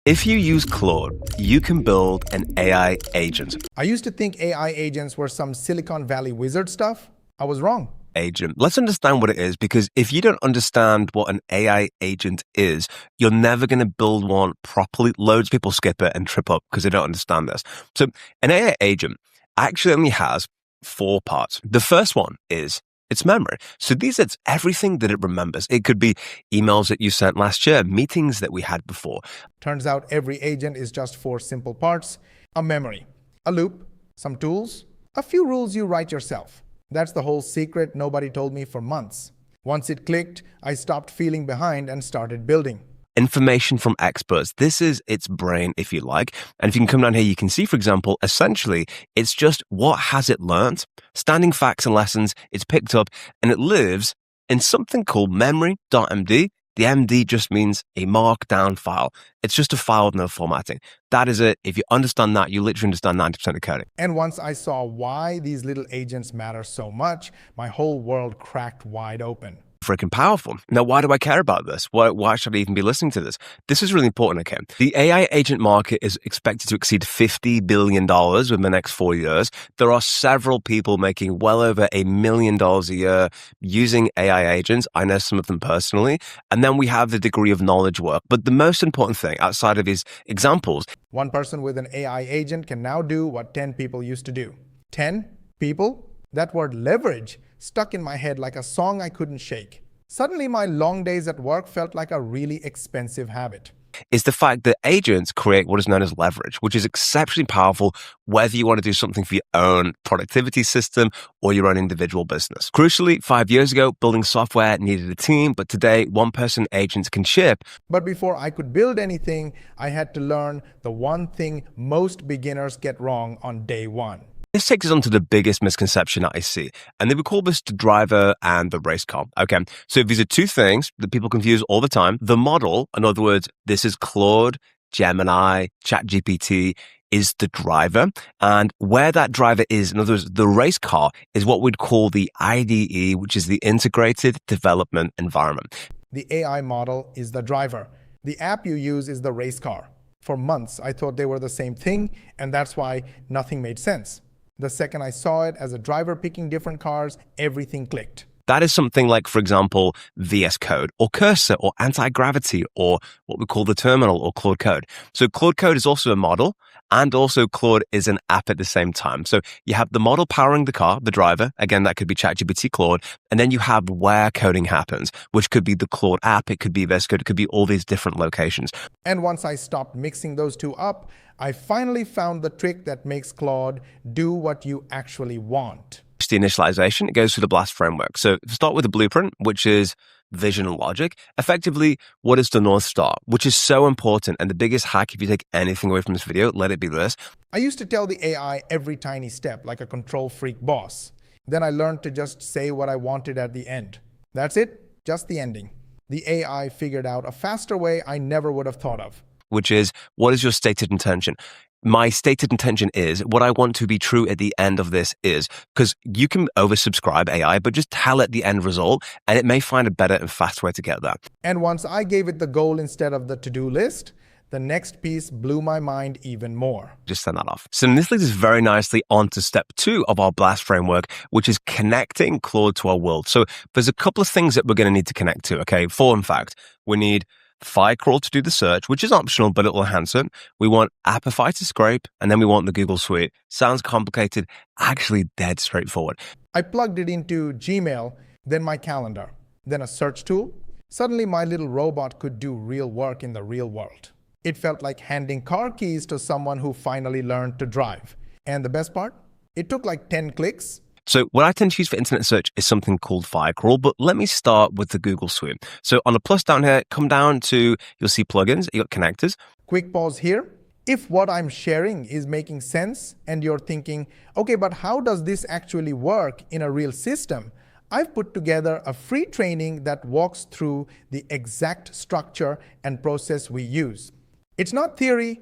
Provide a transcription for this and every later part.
If you use Claude, you can build an AI agent. I used to think AI agents were some Silicon Valley wizard stuff. I was wrong. Agent. Let's understand what it is, because if you don't understand what an AI agent is, you're never going to build one properly. Loads of people skip it and trip up because they don't understand this. So an AI agent actually only has 4 parts. The first one is its memory. So it's everything that it remembers. It could be emails that you sent last year, meetings that we had before. Turns out every agent is just 4 simple parts: a memory, a loop, some tools, a few rules you write yourself. That's the whole secret nobody told me for months. Once it clicked, I stopped feeling behind and started building. Information from experts. This is its brain, if you like. And if you can come down here, you can see, for example, essentially, it's just what has it learned, standing facts and lessons it's picked up, and it lives in something called memory.md. The MD just means a markdown file. It's just a file with no formatting. That is it. If you understand that, you literally understand 90% of coding. And once I saw why these little agents matter so much, my whole world cracked wide open. Freaking powerful. Now, why do I care about this? Why should I even be listening to this? This is really important, okay? The AI agent market is expected to exceed $50 billion within the next 4 years. There are several people making well over $1 million a year using AI agents. I know some of them personally. And then we have the degree of knowledge work. But the most important thing outside of these examples, one person with an AI agent can now do what 10 people used to do. 10 people? That word leverage stuck in my head like a song I couldn't shake. Suddenly, my long days at work felt like a really expensive habit. Is the fact that agents create what is known as leverage, which is exceptionally powerful whether you want to do something for your own productivity system or your own individual business. Crucially, 5 years ago, building software needed a team, but today, one-person agents can ship. But before I could build anything, I had to learn the one thing most beginners get wrong on day one. This takes us on to the biggest misconception that I see, and they would call this the driver and the race car. Okay, so these are 2 things that people confuse all the time. The model, in other words, this is Claude, Gemini, ChatGPT, is the driver, and where that driver is, in other words, the race car, is what we'd call the IDE, which is the Integrated Development Environment. The AI model is the driver. The app you use is the race car. For months, I thought they were the same thing, and that's why nothing made sense. The second I saw it as a driver picking different cars, everything clicked. That is something like, for example, VS Code or Cursor or Anti-Gravity or what we call the terminal or Claude Code. So Claude Code is also a model, and also Claude is an app at the same time. So you have the model powering the car, the driver. Again, that could be ChatGPT, Claude. And then you have where coding happens, which could be the Claude app. It could be VS Code. It could be all these different locations. And once I stopped mixing those 2 up, I finally found the trick that makes Claude do what you actually want. The initialization, it goes through the BLAST framework. So start with the blueprint, which is vision and logic. Effectively, what is the North Star, which is so important. And the biggest hack, if you take anything away from this video, let it be this. I used to tell the AI every tiny step like a control freak boss. Then I learned to just say what I wanted at the end. That's it, just the ending. The AI figured out a faster way I never would have thought of. Which is, what is your stated intention? My stated intention is what I want to be true at the end of this is, because you can oversubscribe AI, but just tell it the end result, and it may find a better and faster way to get there. And once I gave it the goal instead of the to-do list, the next piece blew my mind even more. Just send that off. So this leads us very nicely on to step 2 of our BLAST framework, which is connecting Claude to our world. So there's a couple of things that we're going to need to connect to, okay? 4, in fact. We need Firecrawl to do the search, which is optional, but it will enhance it. We want Apify to scrape, and then we want the Google Suite. Sounds complicated, actually dead straightforward. I plugged it into Gmail, then my calendar, then a search tool. Suddenly, my little robot could do real work in the real world. It felt like handing car keys to someone who finally learned to drive. And the best part? It took like 10 clicks. So what I tend to use for internet search is something called Firecrawl, but let me start with the Google Suite. So on the plus down here, come down to, you'll see plugins, you got connectors. Quick pause here. If what I'm sharing is making sense and you're thinking, okay, but how does this actually work in a real system? I've put together a free training that walks through the exact structure and process we use. It's not theory,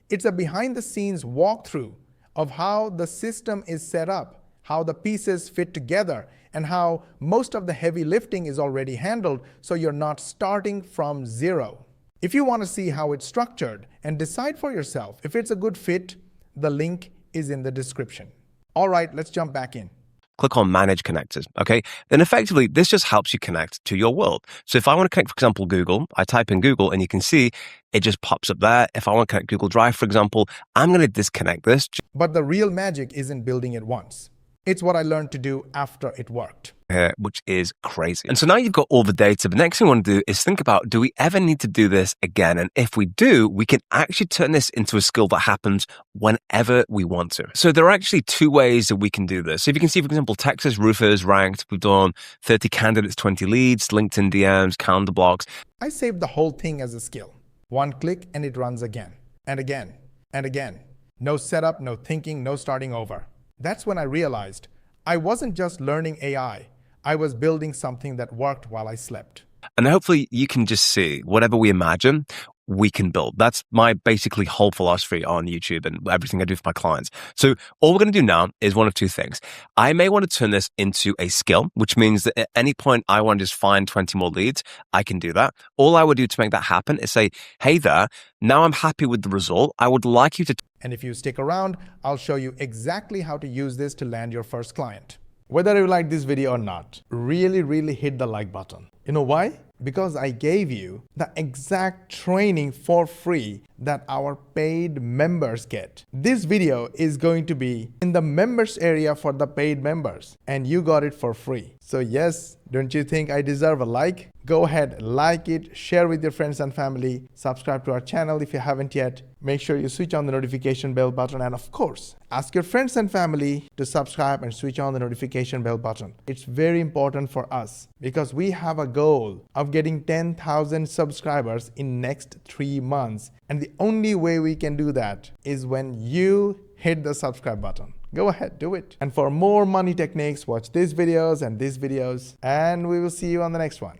it's a behind-the-scenes walkthrough of how the system is set up, how the pieces fit together, and how most of the heavy lifting is already handled, so you're not starting from zero. If you want to see how it's structured and decide for yourself if it's a good fit, the link is in the description. All right, let's jump back in. Click on Manage Connectors, okay? Then effectively, this just helps you connect to your world. So if I want to connect, for example, Google, I type in Google and you can see it just pops up there. If I want to connect Google Drive, for example, I'm going to disconnect this. But the real magic isn't building it once. It's what I learned to do after it worked. Which is crazy. And so now you've got all the data. The next thing we want to do is think about, do we ever need to do this again? And if we do, we can actually turn this into a skill that happens whenever we want to. So there are actually two ways that we can do this. So if you can see, for example, Texas roofers ranked, we've done 30 candidates, 20 leads, LinkedIn DMs, calendar blocks. I saved the whole thing as a skill. One click and it runs again and again and again. No setup, no thinking, no starting over. That's when I realized I wasn't just learning AI. I was building something that worked while I slept. And hopefully you can just see whatever we imagine, we can build. That's my basically whole philosophy on YouTube and everything I do for my clients. So all we're going to do now is one of two things. I may want to turn this into a skill, which means that at any point I want to just find 20 more leads, I can do that. All I would do to make that happen is say, hey there, now I'm happy with the result. I would like you to... And if you stick around, I'll show you exactly how to use this to land your first client. Whether you like this video or not, really hit the like button. You know why? Because I gave you the exact training for free that our paid members get. This video is going to be in the members area for the paid members, and you got it for free. So yes, don't you think I deserve a like? Go ahead, like it, share with your friends and family, subscribe to our channel if you haven't yet. Make sure you switch on the notification bell button, and of course, ask your friends and family to subscribe and switch on the notification bell button. It's very important for us because we have a goal of getting 10,000 subscribers in next 3 months. And the only way we can do that is when you hit the subscribe button. Go ahead, do it. And for more money techniques, watch these videos and we will see you on the next one.